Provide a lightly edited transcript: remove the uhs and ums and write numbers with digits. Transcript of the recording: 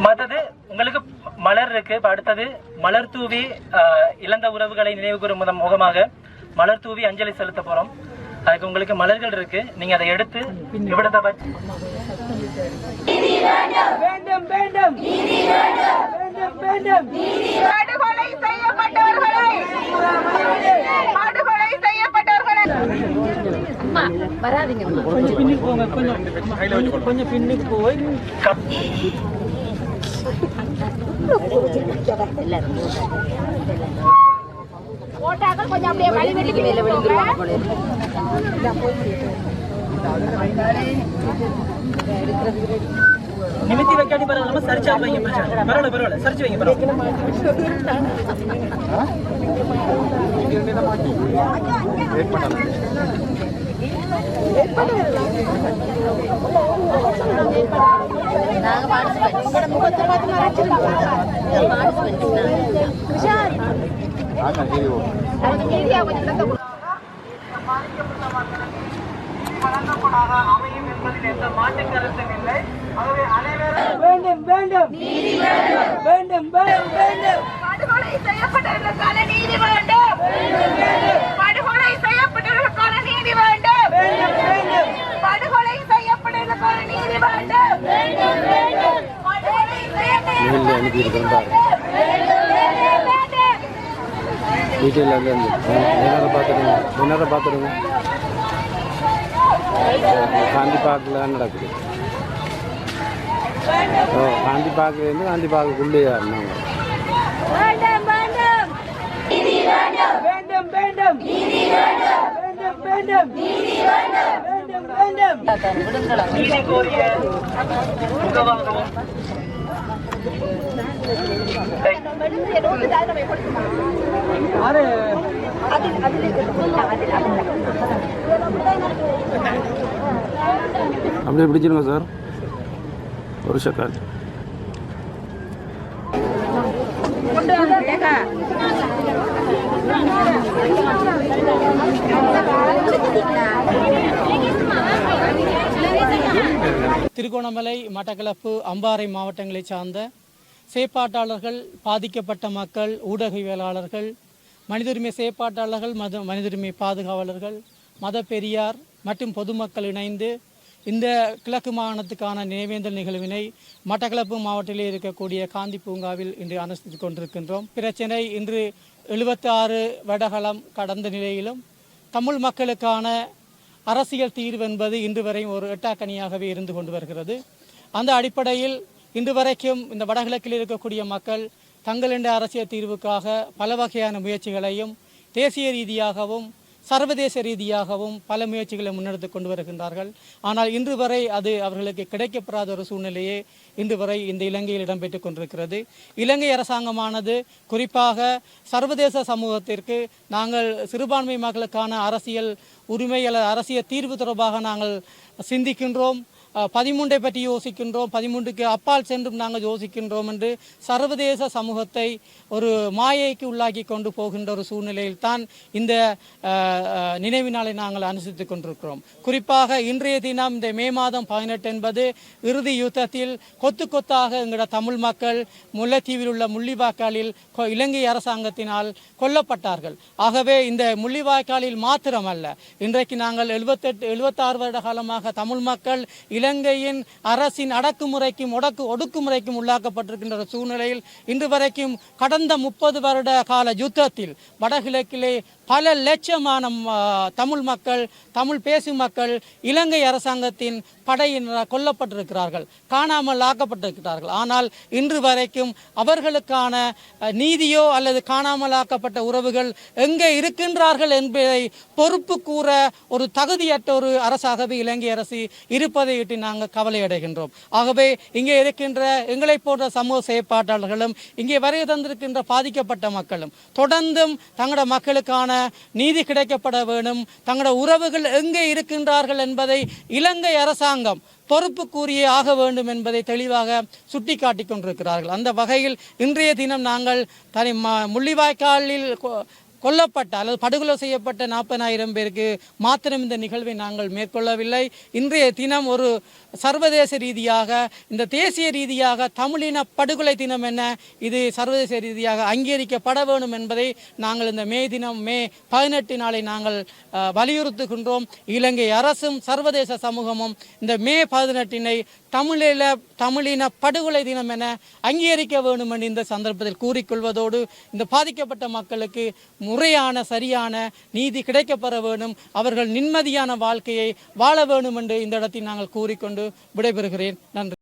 மற்றது உங்களுக்கு மலர் இருக்கு. அடுத்தது மலர் தூவி இழந்த உறவுகளை நினைவு கூறும் முகமாக மலர் தூவி அஞ்சலி செலுத்த போறோம். அதுக்கு உங்களுக்கு மலர்கள் இருக்கு, நீங்க அதை எடுத்து இவ்வளவு வச்சு கொஞ்சம் பின்னுக்கு போய் போட்டாக்கள் கொஞ்சம் அப்படியே வழி விழுந்துருவாங்க. நிமித்தி வைக்காட்டி பரவாயில்ல, சரிச்சா வைங்க, பரவாயில்ல சரிச்சு வைங்க, அமையும் என்பதில் எந்த மாற்று கருத்தும் இல்லை. வேண்டும் வேண்டும் வேண்டும் வேண்டும் படுகொலை செய்யப்பட்டவர்களுக்கான நீதி வேண்டும். படுகொலை செய்யப்பட்டவர்களுக்கான நீதி வேண்டும். படுகொலை செய்யப்பட்டவர்களுக்கான நீதி வேண்டும். பார்த்துருங்க காந்தி பார்க்கில் நடக்குது. காந்தி பார்க்கிலேருந்து காந்தி பார்க்குள்ளேயே இருந்தாங்க. நீதி கோரிய முகவாகவும் அப்படியே பிடிச்சிருங்க சார் ஒரு செகண்ட். திருகோணமலை, மட்டக்களப்பு, அம்பாறை மாவட்டங்களை சார்ந்த செயற்பாட்டாளர்கள், பாதிக்கப்பட்ட மக்கள், ஊடகவியலாளர்கள், மனிதுரிமை செயற்பாட்டாளர்கள், மனிதுரிமை பாதுகாவலர்கள், மத பெரியார் மற்றும் பொதுமக்கள் இணைந்து இந்த கிழக்கு மாகாணத்துக்கான நினைவேந்தல் நிகழ்வினை மட்டக்களப்பு மாவட்டத்தில் இருக்கக்கூடிய காந்தி பூங்காவில் இன்று அனுஷ்டித்துக் கொண்டிருக்கின்றோம். பிரச்சனை இன்று 76 வருடகாலம் கடந்த நிலையிலும் தமிழ் மக்களுக்கான அரசியல் தீர்வு என்பது இன்று வரை ஒரு எட்டாக்கனியாகவே இருந்து கொண்டு வருகிறது. அந்த அடிப்படையில் இன்று வரைக்கும் இந்த வடகிழக்கில் இருக்கக்கூடிய மக்கள் தங்களின் அரசியல் தீர்வுக்காக பல வகையான முயற்சிகளையும் தேசிய ரீதியாகவும் சர்வதேச ரீதியாகவும் பல முயற்சிகளை முன்னெடுத்து கொண்டு வருகின்றார்கள். ஆனால் இன்று வரை அது அவர்களுக்கு கிடைக்கப்பெறாத ஒரு சூழ்நிலையே இன்று வரை இந்த இலங்கையில் இடம்பெற்றுக் கொண்டிருக்கிறது. இலங்கை அரசாங்கமானது குறிப்பாக சர்வதேச சமூகத்திற்கு நாங்கள் சிறுபான்மை மக்களுக்கான அரசியல் உரிமை அல்லது அரசியல் தீர்வு தொடர்பாக நாங்கள் சிந்திக்கின்றோம், 13 பற்றி யோசிக்கின்றோம், 13க்கு அப்பால் சென்றும் நாங்கள் யோசிக்கின்றோம் என்று சர்வதேச சமூகத்தை ஒரு மாயைக்கு உள்ளாக்கி கொண்டு போகின்ற ஒரு சூழ்நிலையில் தான் இந்த நினைவு நாளை நாங்கள் அனுசரித்துக் கொண்டிருக்கிறோம். குறிப்பாக இன்றைய தினம் இந்த மே மாதம் 18 என்பது இறுதி யுத்தத்தில் கொத்து கொத்தாக எங்களோட தமிழ் மக்கள் முல்லைத்தீவில் உள்ள முள்ளிவாய்க்காலில் இலங்கை அரசாங்கத்தினால் கொல்லப்பட்டார்கள். ஆகவே இந்த முள்ளிவாய்க்காலில் மாத்திரமல்ல, இன்றைக்கு நாங்கள் 76 வருட காலமாக தமிழ் மக்கள் இலங்கையின் அரசின் அடக்குமுறைக்கும் ஒடுக்குமுறைக்கும் உள்ளாக்கப்பட்டிருக்கின்ற சூழ்நிலையில் இன்று வரைக்கும் கடந்த 30 வருட கால யுத்தத்தில் வடகிழக்கிலே பல லட்சமான தமிழ் மக்கள், தமிழ் பேசும் மக்கள் இலங்கை அரசாங்கத்தின் படையினரால் கொல்லப்பட்டிருக்கிறார்கள், காணாமல் ஆக்கப்பட்டிருக்கிறார்கள். ஆனால் இன்று வரைக்கும் அவர்களுக்கான நீதியோ அல்லது காணாமல் ஆக்கப்பட்ட உறவுகள் எங்கே இருக்கின்றார்கள் என்பதை பொறுப்பு கூற ஒரு தகுதியற்ற ஒரு அரசாகவே இலங்கை அரசு இருப்பதை இட்டு நாங்கள் கவலை அடைகின்றோம். ஆகவே இங்கே இருக்கின்ற எங்களை போன்ற சமூக செயற்பாட்டாளர்களும் இங்கே வருகை தந்திருக்கின்ற பாதிக்கப்பட்ட மக்களும் தொடர்ந்தும் தங்களோட மக்களுக்கான நீதி கிடைக்கப்பட வேண்டும், தங்களோட உறவுகள் எங்கே இருக்கின்றார்கள் என்பதை இலங்கை அரசாங்கம் பொறுப்பு கூறியே ஆக வேண்டும் என்பதை தெளிவாக சுட்டிக்காட்டிக் கொண்டிருக்கிறார்கள். அந்த வகையில் இன்றைய தினம் நாங்கள் முள்ளிவாய்க்காலில் கொல்லப்பட்ட அல்லது படுகொலை செய்யப்பட்ட 40,000 பேருக்கு மாத்திரம் இந்த நிகழ்வை நாங்கள் மேற்கொள்ளவில்லை. இன்றைய தினம் ஒரு சர்வதேச ரீதியாக, இந்த தேசிய ரீதியாக தமிழின படுகொலை தினம் என இது சர்வதேச ரீதியாக அங்கீகரிக்கப்பட வேண்டும் என்பதை நாங்கள் இந்த மே தினம் மே 18 நாளை நாங்கள் வலியுறுத்துகின்றோம். இலங்கை அரசும் சர்வதேச சமூகமும் இந்த மே 18 தமிழின படுகொலை தினம் என அங்கீகரிக்க வேண்டும் என்று இந்த சந்தர்ப்பத்தில் கூறிக்கொள்வதோடு, இந்த பாதிக்கப்பட்ட மக்களுக்கு முறையான சரியான நீதி கிடைக்கப்பெற வேண்டும், அவர்கள் நிம்மதியான வாழ்க்கையை வாழ வேண்டும் என்று இந்த இடத்தில் நாங்கள் கூறிக்கொண்டு விடைபெறுகிறேன். நன்றி.